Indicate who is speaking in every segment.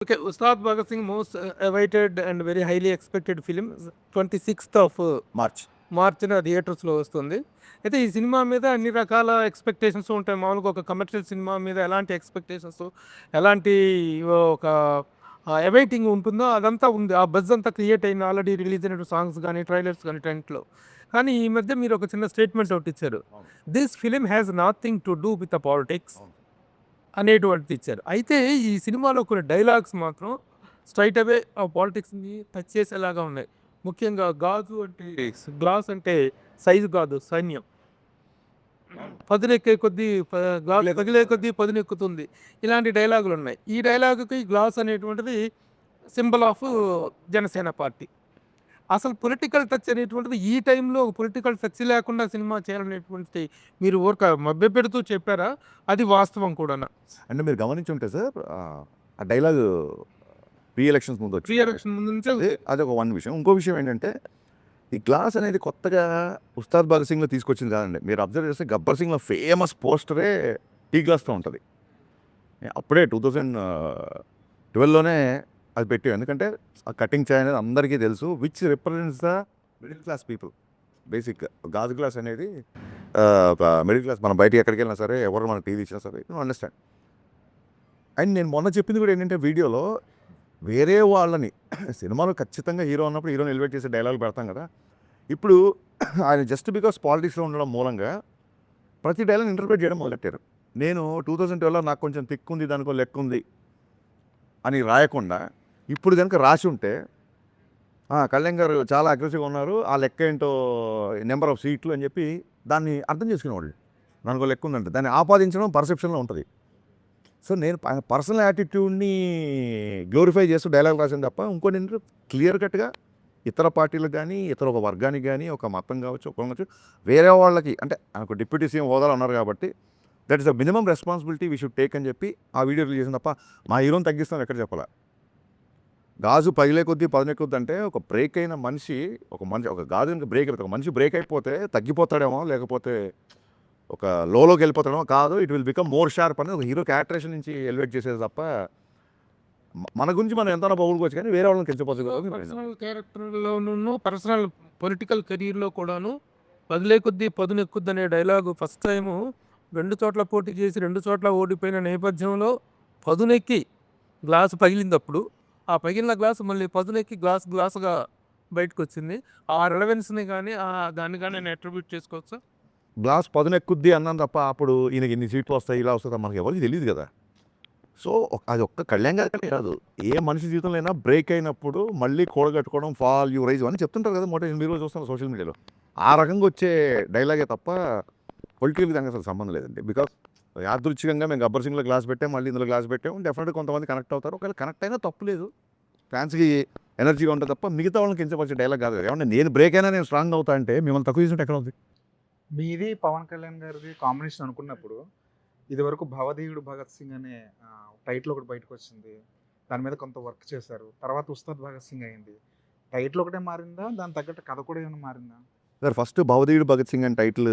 Speaker 1: Okay, Ustad Bhagat Singh most awaited and very highly expected film 26th of
Speaker 2: March
Speaker 1: మార్చిన థియేటర్స్లో వస్తుంది. అయితే ఈ సినిమా మీద అన్ని రకాల ఎక్స్పెక్టేషన్స్ ఉంటాయి. మామూలుగా ఒక కమర్షియల్ సినిమా మీద ఎలాంటి ఎక్స్పెక్టేషన్స్, ఎలాంటి ఒక అవైటింగ్ ఉంటుందో అదంతా ఉంది. ఆ బజ్ అంతా క్రియేట్ అయింది. ఆల్రెడీ రిలీజ్ అయిన సాంగ్స్ కానీ, ట్రైలర్స్ కానీ టెంట్లో. కానీ ఈ మధ్య మీరు ఒక చిన్న స్టేట్మెంట్ ఒకటి ఇచ్చారు. This film has nothing to do with the politics అనేటువంటిది ఇచ్చారు. అయితే ఈ సినిమాలో కొన్ని డైలాగ్స్ మాత్రం స్ట్రైట్ అవే ఆ పాలిటిక్స్‌ని టచ్ చేసేలాగా ఉన్నాయి. ముఖ్యంగా గాజు అంటే గ్లాస్ అంటే సైజు కాదు సైన్యం. పదునెక్కే కొద్దీ గ్లాస్ పగిలే కొద్దీ పదునెక్కుతుంది. ఇలాంటి డైలాగులున్నాయి. ఈ డైలాగుకి గ్లాస్ అనేటువంటిది సింబల్ ఆఫ్ జనసేన పార్టీ. అసలు పొలిటికల్ టచ్ అనేటువంటిది ఈ టైంలో పొలిటికల్ టచ్ లేకుండా సినిమా చేయాలనేటువంటిది మీరు ఊరక మభ్యపెడుతూ చెప్పారా? అది వాస్తవం కూడానా?
Speaker 2: అంటే మీరు గమనించుంటే సార్ ఆ డైలాగ్ ప్రీ ఎలక్షన్స్ ముందు
Speaker 1: ప్రీ ఎలక్షన్ ముందు నుంచే
Speaker 2: అది ఒక విషయం. ఇంకో విషయం ఏంటంటే ఈ గ్లాస్ అనేది కొత్తగా ఉస్తాద్ భగత్ సింగ్లో తీసుకొచ్చింది కాదండి. మీరు అబ్జర్వ్ చేస్తే గబ్బర్ సింగ్లో ఫేమస్ పోస్టరే టీ గ్లాస్తో ఉంటుంది. అప్పుడే 2012లోనే అది పెట్టాం. ఎందుకంటే ఆ కటింగ్ చాయ్ అనేది అందరికీ తెలుసు, which represents the middle class people. Basic గాజు గ్లాస్ అనేది మిడిల్ క్లాస్. మనం బయటికి ఎక్కడికి వెళ్ళినా సరే, ఎవరు మనకు టీవీ ఇచ్చినా సరే, అండర్స్టాండ్. అండ్ నేను మొన్న చెప్పింది కూడా ఏంటంటే వీడియోలో వేరే వాళ్ళని సినిమాలో ఖచ్చితంగా హీరో ఉన్నప్పుడు హీరోని ఎలివేట్ చేసే డైలాగులు పెడతాం కదా. ఇప్పుడు ఆయన జస్ట్ బికాస్ పాలిటిక్స్లో ఉండడం మూలంగా ప్రతి డైలాగ్ ఇంటర్ప్రిట్ చేయడం మొదలెట్టారు. నేను 2012లో నాకు కొంచెం తిక్కు ఉంది, దానికో లెక్క ఉంది అని రాయకుండా ఇప్పుడు కనుక రాసి ఉంటే కళ్యాణ్ గారు చాలా అగ్రెసివ్గా ఉన్నారు, ఆ లెక్క ఏంటో నెంబర్ ఆఫ్ సీట్లు అని చెప్పి దాన్ని అర్థం చేసుకునేవాళ్ళు. దానికో లెక్క ఉందంటే దాన్ని ఆపాదించడం పర్సెప్షన్లో ఉంటుంది. సో నేను పర్సనల్ యాటిట్యూడ్ని గ్లోరిఫై చేస్తూ డైలాగ్ రాసాను తప్ప ఇంకోటి ఏంటంటే క్లియర్ కట్గా ఇతర పార్టీలకు కానీ, ఇతర ఒక వర్గానికి కానీ, ఒక మతం కావచ్చు, ఒక కావచ్చు, వేరే వాళ్ళకి అంటే ఒక డిప్యూటీ సీఎం హోదాలో ఉన్నారు కాబట్టి that is the minimum responsibility we should take అని చెప్పి ఆ వీడియో రిలీజ్ చేసిన తప్ప మా హీరోని తగ్గిస్తాం ఎక్కడ చెప్పాలా. గాజు పగిలే కొద్దీ పదునెక్కుద్ది అంటే ఒక బ్రేక్ అయిన మనిషి ఒక గాజు బ్రేక్ అయిపోతే ఒక మనిషి బ్రేక్ అయిపోతే తగ్గిపోతాడేమో, లేకపోతే ఒక లోకి వెళ్ళిపోతాడేమో. కాదు, it will become more sharp అనేది ఒక హీరో క్యారెక్టరేషన్ నుంచి ఎలివేట్ చేసేది తప్ప మన గురించి మనం ఎంత పొగుడుకోవచ్చు కానీ వేరే వాళ్ళని కించపోతుంది.
Speaker 1: పర్సనల్ క్యారెక్టర్‌లోను, పర్సనల్ పొలిటికల్ కెరీర్‌లో కూడాను పదిలే కొద్దీ పదునెక్కుద్ది అనే డైలాగు ఫస్ట్ టైము 2 చోట్ల పోటీ చేసి 2 చోట్ల ఓడిపోయిన నేపథ్యంలో పదునెక్కి గ్లాసు పగిలినప్పుడు, ఆ పగిలిన గ్లాసు మళ్ళీ పదునెక్కి గ్లాసుగా బయటకొచ్చింది. ఆ రిలవెన్స్‌ని గానీ, దాన్ని గానీ నేను అట్రిబ్యూట్ చేసుకోవచ్చా?
Speaker 2: గ్లాస్ పదునెక్కుద్ది అన్నాను తప్ప అప్పుడు ఈయనకి ఇన్ని సీట్లు వస్తాయి, ఇలా వస్తుంది మనకి ఎవరికి తెలియదు కదా. సో అది ఒక్క కళ్యాణ్ గారికనే కాదు, ఏ మనిషి జీవితంలో అయినా బ్రేక్ అయినప్పుడు మళ్ళీ కూడగట్టుకోవడం, ఫాల్ యూ రైజ్ అని చెప్తుంటారు కదా. మీరు చూస్తున్నారు సోషల్ మీడియాలో. ఆ రకంగా వచ్చే డైలాగే తప్ప పొలిటికల్ దానికి అసలు సంబంధం లేదండి. బికాస్ యాదృచ్ఛికంగా మేము గబ్బర్ సింగ్లో గ్లాస్ పెట్టాం, మళ్ళీ ఇందులో గ్లాస్ పెట్టాం, డెఫినెట్గా కొంతమంది కనెక్ట్ అవుతారు. ఒకవేళ కనెక్ట్ అయినా తప్పులేదు, ఫ్యాన్స్కి ఎనర్జీగా ఉంటుంది తప్ప మిగతా వాళ్ళని కించపరిచే డైలాగ్ కాదు. ఏమన్నా నేను బ్రేక్ అయినా నేను స్ట్రాంగ్ అవుతా అంటే మిమ్మల్ని తక్కువ చేసినట్టు ఎక్కడ ఉంది?
Speaker 3: మీది పవన్ కళ్యాణ్ గారిది కాంబినేషన్ అనుకున్నప్పుడు ఇదివరకు భవధీయుడు భగత్ సింగ్ అనే టైటిల్ ఒకటి బయటకు వచ్చింది. దాని మీద కొంత వర్క్ చేశారు. తర్వాత ఉస్తాద్ భగత్ సింగ్ అయింది. టైటిల్ ఒకటే మారిందా, దాని తగ్గట్టు కథ కూడా ఏమైనా మారిందా?
Speaker 2: సార్ ఫస్ట్ భవధీయుడు భగత్ సింగ్ అని టైటిల్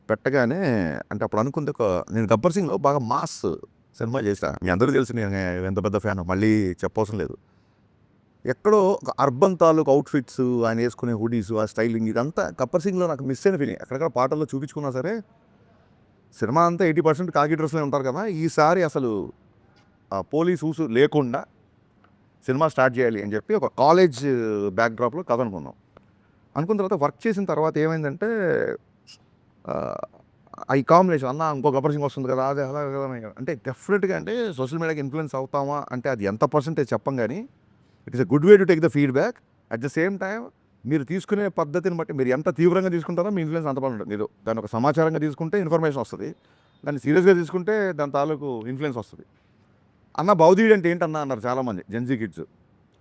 Speaker 2: పెట్టగానే అంటే అప్పుడు అనుకుంటే నేను గబ్బర్ సింగ్లో బాగా మాస్ సినిమా చేశా. మీ అందరూ తెలుసు నేను ఎంత పెద్ద ఫ్యాన్, మళ్ళీ చెప్పవసరం లేదు. ఎక్కడో ఒక అర్బన్ తాలూకు అవుట్ఫిట్స్, ఆయన వేసుకునే హుడీస్, ఆ స్టైలింగ్, ఇదంతా గబ్బర్ సింగ్లో నాకు మిస్ అయిన ఫీలింగ్. ఎక్కడెక్కడ పాటల్లో చూపించుకున్నా సరే సినిమా అంతా 80% కాకి డ్రెస్లో ఉంటారు కదా. ఈసారి అసలు పోలీస్ ఊసు లేకుండా సినిమా స్టార్ట్ చేయాలి అని చెప్పి ఒక కాలేజ్ బ్యాక్డ్రాప్లో కథ అనుకున్న తర్వాత వర్క్ చేసిన తర్వాత ఏమైందంటే ఈ కాంబినేషన్ అన్న ఇంకో గబ్బర్ సింగ్ వస్తుంది కదా, అదే అలా కదా అంటే డెఫినెట్గా అంటే సోషల్ మీడియాకి ఇన్ఫ్లుయెన్స్ అవుతామా అంటే అది ఎంత పర్సెంటేజ్ చెప్పం కానీ it is a good way to take the feedback. At the same time మీరు తీసుకునే పద్ధతిని బట్టి మీరు ఎంత తీవ్రంగా తీసుకుంటారో మీ ఇన్ఫ్లుయెన్స్ అంత బాగుంటుంది. మీరు దాని ఒక సమాచారంగా తీసుకుంటే ఇన్ఫర్మేషన్ వస్తుంది, దాన్ని సీరియస్గా తీసుకుంటే దాని తాలూకు ఇన్ఫ్లుయెన్స్ వస్తుంది. అన్న భవధీయుడు అంటే ఏంటన్నా అన్నారు చాలామంది జెన్జీ కిడ్స్.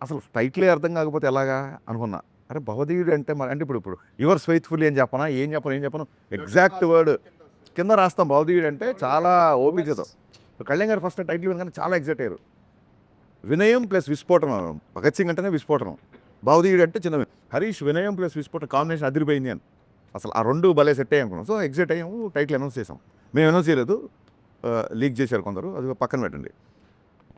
Speaker 2: అసలు టైటిలే అర్థం కాకపోతే ఎలాగా అనుకున్నా. అరే భవధీయుడు అంటే మరి అంటే ఇప్పుడు యువర్స్ ఫెయిత్ఫుల్లీ అని చెప్పనా, ఏం చెప్పను ఎగ్జాక్ట్ వర్డ్ కింద రాస్తాం. భవధీయుడు అంటే చాలా ఓపికతో కళ్యాణ్ గారు ఫస్ట్ టైటిల్ వినగానే చాలా ఎగ్జైట్ అయ్యారు. వినయం ప్లస్ విస్ఫోటనం. భగత్ సింగ్ అంటేనే విస్ఫోటనం, భవధీయుడు అంటే చిన్న. హరీష్ వినయం ప్లస్ విస్ఫోటనం కాంబినేషన్ అదిరిపోయింది అని అసలు ఆ రెండు భలే సెట్ అయ్యాం అనుకున్నాం. సో ఎగ్జైట్ అయ్యాము, టైటిల్ అనౌన్స్ చేసాం. మేము అనౌన్స్ చేయలేదు, లీక్ చేశారు కొందరు, అది పక్కన పెట్టండి.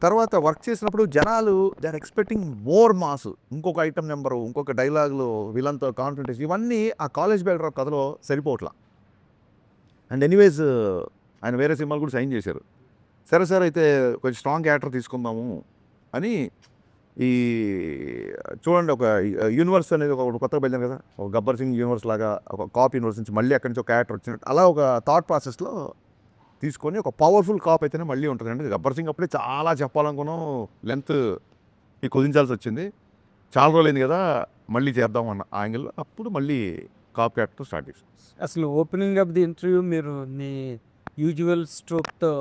Speaker 2: తర్వాత వర్క్ చేసినప్పుడు జనాలు they are expecting more mass, ఇంకొక ఐటమ్ నెంబరు, ఇంకొక డైలాగులు, విలన్తో కాన్ఫిడెన్స్, ఇవన్నీ ఆ కాలేజ్ బ్యాక్డ్రాప్ కథలో సరిపోవట్లా. అండ్ ఎనీవేస్ ఆయన వేరే సినిమాలు కూడా సైన్ చేశారు. సరే సార్ అయితే కొంచెం స్ట్రాంగ్ యాక్టర్ తీసుకుందాము అని ఈ చూడండి ఒక యూనివర్స్ అనేది ఒక కొత్తగా వెళ్ళాను కదా, ఒక గబ్బర్ సింగ్ యూనివర్స్ లాగా ఒక కాప్ యూనివర్స్ నుంచి మళ్ళీ అక్కడి నుంచి ఒక క్యారెక్టర్ వచ్చినట్టు అలా ఒక థాట్ ప్రాసెస్లో తీసుకొని ఒక పవర్ఫుల్ కాప్ అయితేనే మళ్ళీ ఉంటుంది. అంటే గబ్బర్ సింగ్ అప్పుడే చాలా చెప్పాలనుకున్నాం, లెంత్ కుదించాల్సి వచ్చింది. చాలా రోజులైంది కదా మళ్ళీ చేద్దాం అన్న యాంగిల్లో అప్పుడు మళ్ళీ కాప్ క్యారెక్టర్ స్టార్ట్ చేసాం.
Speaker 1: అసలు ఓపెనింగ్ ఆఫ్ ది ఇంటర్వ్యూ మీరు మీ యూజువల్ స్ట్రోక్తో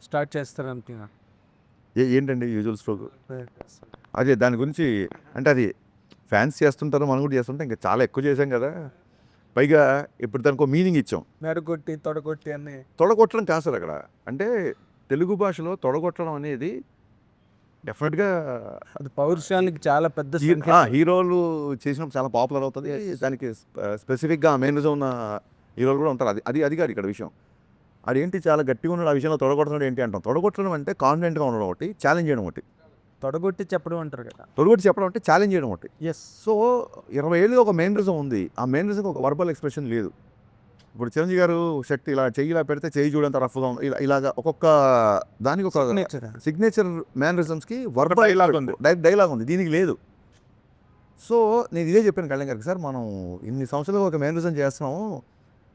Speaker 1: స్టార్ట్ చేస్తారంటున్నా.
Speaker 2: ఏంటండి యూజువల్ స్ట్రోక్? అదే దాని గురించి అంటే అది ఫ్యాన్స్ చేస్తుంటారు, మనం కూడా చేస్తుంటాం, ఇంకా చాలా ఎక్కువ చేసాం కదా. పైగా ఇప్పుడు దానికి ఒక మీనింగ్ ఇచ్చాం.
Speaker 1: మెరగొట్టి తొడగొట్టి అని.
Speaker 2: తొడగొట్టడం కాదు సార్ అక్కడ. అంటే తెలుగు భాషలో తొడగొట్టడం అనేది డెఫినెట్గా
Speaker 1: అది పౌరుషానికి చాలా పెద్ద
Speaker 2: హీరోలు చేసినప్పుడు చాలా పాపులర్ అవుతుంది. దానికి స్పెసిఫిక్గా మేనరిజం ఉన్న హీరోలు కూడా ఉంటారు. అది కాదు ఇక్కడ విషయం. అదేంటి చాలా గట్టిగా ఉన్నాడు, ఆ విషయంలో తొడగొట్టడం ఏంటి అంటాం. తొడగొట్టడం అంటే కాన్ఫిడెంట్గా ఉండడం ఒకటి, ఛాలెంజ్ చేయడం ఒకటి.
Speaker 1: తొడగొట్టి చెప్పడం అంటారు కదా,
Speaker 2: తొడగొట్టి చెప్పడం అంటే ఛాలెంజ్ చేయడం ఒకటి.
Speaker 1: ఎస్.
Speaker 2: సో 20 ఏళ్ళుగా ఒక మేనరిజం ఉంది, ఆ మేనరిజంకి ఒక వర్బల్ ఎక్స్ప్రెషన్ లేదు. ఇప్పుడు చిరంజీవి గారు శక్తి ఇలా చెయ్యి ఇలా పెడితే చెయ్యి చూడంత రఫ్గా ఉంది, ఇలాగా ఒక్కొక్క దానికి ఒక సిగ్నేచర్ మేనరిజమ్స్కి వర్బల్ డైలాగ్ ఉంది, డైలాగ్ ఉంది, దీనికి లేదు. సో నేను ఇదే చెప్పాను కళ్యాణ్ గారికి, సార్ మనం ఇన్ని సంవత్సరాలు ఒక మేనరిజం చేస్తున్నాము,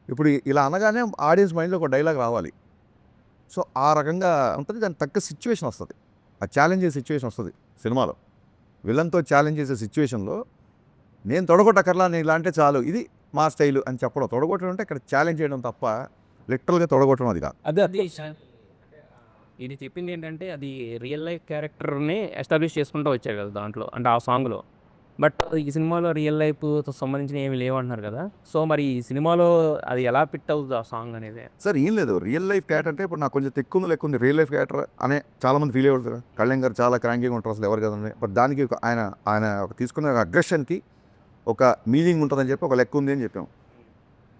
Speaker 2: ఇప్పుడు ఇలా అనగానే ఆడియన్స్ మైండ్లో ఒక డైలాగ్ రావాలి. సో ఆ రకంగా ఉంటుంది, దానికి తగ్గ సిచ్యువేషన్ వస్తుంది, ఆ ఛాలెంజ్ చేసే సిచ్యువేషన్ వస్తుంది సినిమాలో. విలన్తో ఛాలెంజ్ చేసే సిచ్యువేషన్లో నేను తొడగొట్టకర్లా, నేను ఇలా అంటే చాలు, ఇది మా స్టైలు అని చెప్పడం. తొడగొట్టడం అంటే ఇక్కడ ఛాలెంజ్ చేయడం తప్ప లిటరల్గా తొడగొట్టడం అది కాదు.
Speaker 4: అది ఇది చెప్పింది ఏంటంటే అది రియల్ లైఫ్ క్యారెక్టర్ని ఎస్టాబ్లిష్ చేసుకుంటూ వచ్చారు కదా దాంట్లో, అంటే ఆ సాంగ్లో. బట్ ఈ సినిమాలో రియల్ లైఫ్తో సంబంధించిన ఏమి లేవంటున్నారు కదా. సో మరి ఈ సినిమాలో అది ఎలా ఫిట్ అవుతుంది ఆ సాంగ్ అనేది?
Speaker 2: సార్ ఏం లేదు, రియల్ లైఫ్ క్యారెక్టర్ అంటే ఇప్పుడు నాకు కొంచెం లెక్క ఉంది రియల్ లైఫ్ క్యారెక్టర్ అనే చాలామంది ఫీల్ అయ్యారు. కళ్యాణ్ గారు చాలా క్రాంకీగా ఉంటారు అసలు ఎవరు కదండి. బట్ దానికి ఆయన తీసుకున్న అగ్రెషన్కి ఒక మీనింగ్ ఉంటుందని చెప్పి ఒక లెక్క ఉంది అని చెప్పాం.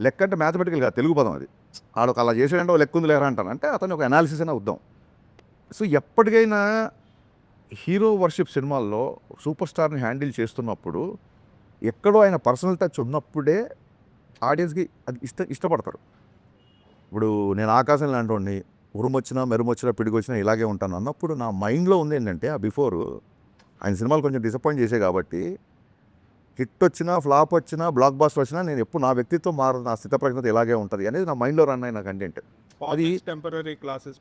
Speaker 2: లెక్క అంటే మ్యాథమెటికల్గా తెలుగు పదం అది. ఆడొక అలా చేసాడంటే ఒక లెక్క ఉంది లేరా అంటాను, అంటే అతను ఒక అనాలిసిస్ అయినా వద్దాం. సో ఎప్పటికైనా హీరో వర్షిప్ సినిమాల్లో సూపర్ స్టార్ని హ్యాండిల్ చేస్తున్నప్పుడు ఎక్కడో ఆయన పర్సనల్ టచ్ ఉన్నప్పుడే ఆడియన్స్కి అది ఇష్టపడతారు. ఇప్పుడు నేను ఆకాశం లాంటి ఉరుమొచ్చినా మెరుమొచ్చినా పిడిగొచ్చినా ఇలాగే ఉంటాను అన్నప్పుడు నా మైండ్లో ఉంది ఏంటంటే ఆ బిఫోర్ ఆయన సినిమాలు కొంచెం డిసప్పాయింట్ చేసే కాబట్టి హిట్ వచ్చినా ఫ్లాప్ వచ్చినా బ్లాక్ బాస్టర్ వచ్చినా నేను ఎప్పుడు నా వ్యక్తిత్వం మారు, నా స్థితప్రజ్ఞత ఇలాగే ఉంటుంది అనేది నా మైండ్లో రన్ అయిన కంటెంట్. అది
Speaker 1: టెంపరీ క్లాసెస్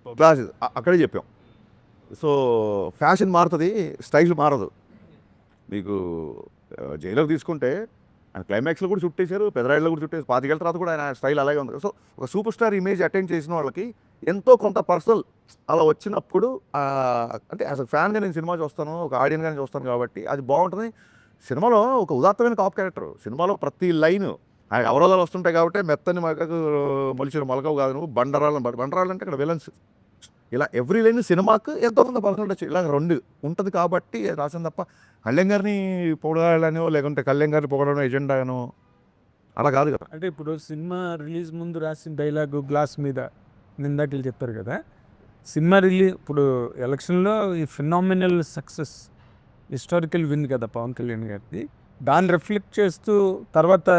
Speaker 2: అక్కడే చెప్పాం. సో ఫ్యాషన్ మారుతుంది, స్టైల్ మారదు. మీకు జైలుకి తీసుకుంటే ఆయన క్లైమాక్స్లో కూడా చుట్టేశారు, పెదరాయిలో కూడా చుట్టేసి 25 ఏళ్ళ తర్వాత కూడా ఆయన స్టైల్ అలాగే ఉంది. సో ఒక సూపర్ స్టార్ ఇమేజ్ అటెండ్ చేసిన వాళ్ళకి ఎంతో కొంత పర్సనల్ అలా వచ్చినప్పుడు అంటే యాజ్ అ ఫ్యాన్గా నేను సినిమా చూస్తాను, ఒక ఆడియన్గానే చూస్తాను కాబట్టి అది బాగుంటుంది. సినిమాలో ఒక ఉదాత్తమైన కాప్ క్యారెక్టర్, సినిమాలో ప్రతి లైన్ అవరోధాలు వస్తుంటాయి కాబట్టి మెత్తని మగకు మొలిచిన మొలకవు కాదు నువ్వు, బండరాళ్ళు అంటే ఇక్కడ విలన్స్, ఇలా ఎవ్రీ లైన్ సినిమాకు ఎంతో కొంత పర్సనల్ టచ్ ఇలా 2 ఉంటుంది కాబట్టి రాసింది తప్ప కళ్యాణ్ గారిని పొగడాలనో లేకుంటే కళ్యాణ్ గారిని పొగడనో ఎజెండానో అలా కాదు కదా.
Speaker 1: అంటే ఇప్పుడు సినిమా రిలీజ్ ముందు రాసిన డైలాగు గ్లాస్ మీద నిందాటిలు చెప్పారు కదా, సినిమా ఇప్పుడు ఎలక్షన్లో ఈ ఫినామినల్ సక్సెస్ హిస్టారికల్ విన్ కదా పవన్ కళ్యాణ్ గారిది, దాన్ని రిఫ్లెక్ట్ చేస్తూ తర్వాత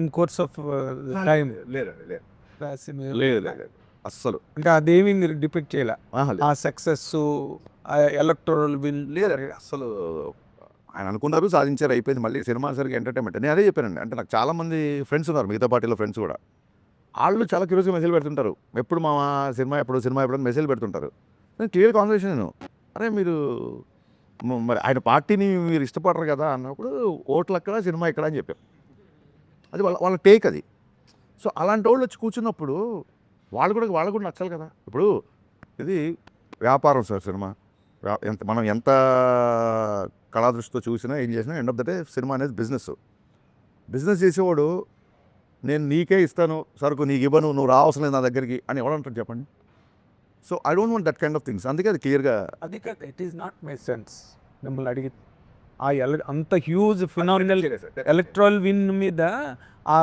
Speaker 1: ఇన్ కోర్స్ ఆఫ్ టైం
Speaker 2: లేదు అస్సలు,
Speaker 1: అంటే అదేమి మీరు డిపెక్ట్ చేయాలి ఆ సక్సెస్ ఎలక్టోరల్ విన్
Speaker 2: లేదు అసలు. ఆయన అనుకున్నారు, సాధించారు, అయిపోయింది. మళ్ళీ సినిమా సరిగ్గా ఎంటర్టైన్మెంట్. నేను అదే చెప్పానండి. అంటే నాకు చాలామంది ఫ్రెండ్స్ ఉన్నారు, మిగతా పార్టీలో ఫ్రెండ్స్ కూడా. వాళ్ళు చాలా క్యూరియస్గా మెసేజ్ పెడుతుంటారు, ఎప్పుడు మా సినిమా ఎప్పుడు మెసేజ్ పెడుతుంటారు. నేను క్లియర్ కాన్వర్సేషన్, అరే మీరు మరి ఆయన పార్టీని మీరు ఇష్టపడరు కదా అన్నప్పుడు ఓట్లు అక్కడ సినిమా ఇక్కడ అని చెప్పాం. అది వాళ్ళ టేక్ అది. సో అలాంటి వాళ్ళు వచ్చి కూర్చున్నప్పుడు వాళ్ళు కూడా నచ్చాలి కదా. ఇప్పుడు ఇది వ్యాపారం సార్, సినిమా మనం ఎంత కళాదృష్టితో చూసినా ఏం చేసినా end of the day cinema అనేది బిజినెస్ చేసేవాడు నేను నీకే ఇస్తాను సరుకు, నీకు ఇవ్వను, నువ్వు రావసరం లేదు నా దగ్గరికి అని ఎవడంటారు చెప్పండి. So I don't want that kind of things. అందుకే అది క్లియర్గా
Speaker 1: అది కాదు, it is not my sense. మిమ్మల్ని అడిగి అంత హ్యూజ్ ఫినామినల్ ఎలక్ట్రల్ విన్ మీద ఆ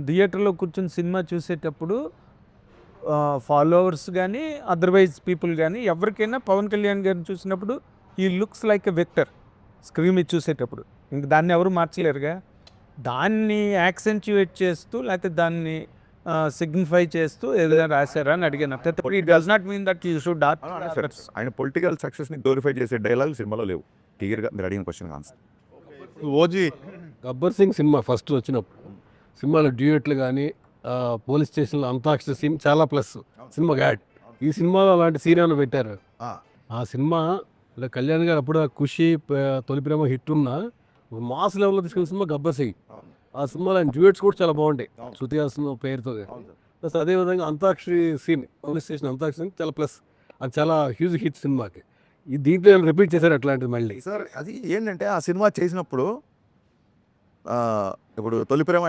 Speaker 1: థియేటర్లో కూర్చొని సినిమా చూసేటప్పుడు
Speaker 5: ఫాలోవర్స్ కానీ అదర్వైజ్ పీపుల్ కానీ ఎవరికైనా పవన్ కళ్యాణ్ గారిని చూసినప్పుడు ఈ looks like a vector screen మీద చూసేటప్పుడు ఇంక దాన్ని ఎవరు మార్చలేరుగా. దాన్ని యాక్సెంచుయేట్ చేస్తూ లేకపోతే దాన్ని సిగ్నిఫై చేస్తూ ఏదైనా రాశారా అని అడిగాను. It does not mean that you should
Speaker 2: ఆయన పొలిటికల్ సక్సెస్ని గ్లోరిఫై చేసే డైలాగ్ సినిమాలో లేవు. క్లియర్గా మీరు అడిగిన question answer.
Speaker 6: OG Gabbar Singh cinema first వచ్చినప్పుడు సినిమాలో డ్యూయెట్లు కానీ పోలీస్ స్టేషన్లో అంతాక్షరి సీన్ చాలా ప్లస్ సినిమా యాడ్. ఈ సినిమాలో అలాంటి సీన్ ఏమైనా పెట్టారు? ఆ సినిమా కళ్యాణ్ గారు అప్పుడు ఖుషి తొలి ప్రేమ హిట్ ఉన్న మాస్ లెవెల్లో తీసుకున్న సినిమా గబ్బర్ సింగ్. ఆ సినిమాలో ఆయన డ్యూయెట్స్ కూడా చాలా బాగుంటాయి శృతి హాసన్ పేరుతో. ప్లస్ అదేవిధంగా antakshari scene police station antakshari scene చాలా ప్లస్, అది చాలా హ్యూజ్ హిట్ సినిమాకి. ఈ దీంట్లో రిపీట్ చేశారు అట్లాంటిది మళ్ళీ.
Speaker 2: సార్ అది ఏంటంటే ఆ సినిమా చేసినప్పుడు ఇప్పుడు తొలి ప్రేమ